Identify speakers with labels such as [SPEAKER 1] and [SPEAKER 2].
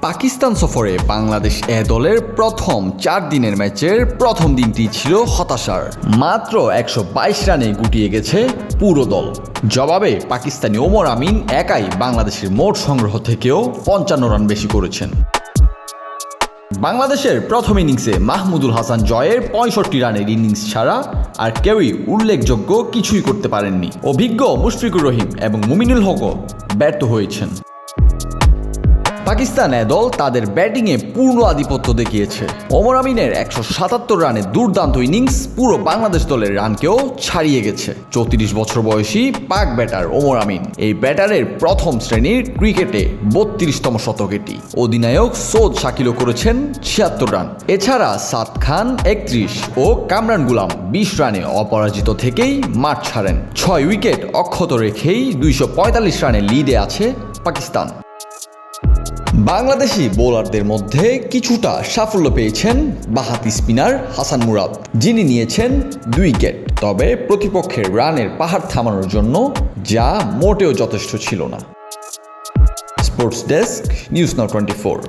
[SPEAKER 1] পাকিস্তান সফরে বাংলাদেশ এ দলের প্রথম 4 দিনের ম্যাচের প্রথম দিনটি ছিল হতাশার। মাত্র 122 রানে গুটিয়ে গেছে পুরো দল। জবাবে পাকিস্তানি ওমর আমিন একাই বাংলাদেশের মোট সংগ্রহ থেকেও 55 রান বেশি করেছেন। বাংলাদেশের প্রথম ইনিংসে মাহমুদুল হাসান জয়ের 65 রানের ইনিংস ছাড়া আর কেউই উল্লেখযোগ্য কিছুই করতে পারেননি। অভিজ্ঞ মুশফিকুর রহিম এবং মুমিনুল হকও ব্যর্থ হয়েছেন। পাকিস্তান এ দল তাদের ব্যাটিংয়ে পূর্ণ আধিপত্য দেখিয়েছে। ওমর আমিনের 177 রানের দুর্দান্ত ইনিংস পুরো বাংলাদেশ দলের রানকেও ছাড়িয়ে গেছে। 34 বছর বয়সী পাক ব্যাটার ওমর আমিন এই ব্যাটারের প্রথম শ্রেণীর ক্রিকেটে 32তম শতক এটি। অধিনায়ক সৌদ শাকিলও করেছেন 76 রান। এছাড়া সাদ খান 31 ও কামরান গুলাম 20 রানে অপরাজিত থেকেই মাঠ ছাড়েন। 6 উইকেট অক্ষত রেখেই 245 রানের লিডে আছে পাকিস্তান। বাংলাদেশি বোলারদের মধ্যে কিছুটা সাফল্য পেয়েছেন বাঁহাতি স্পিনার হাসান মুরাদ, যিনি নিয়েছেন 2 উইকেট। তবে প্রতিপক্ষের রানের পাহাড় থামানোর জন্য যা মোটেও যথেষ্ট ছিল না। Sports desk, news now 24।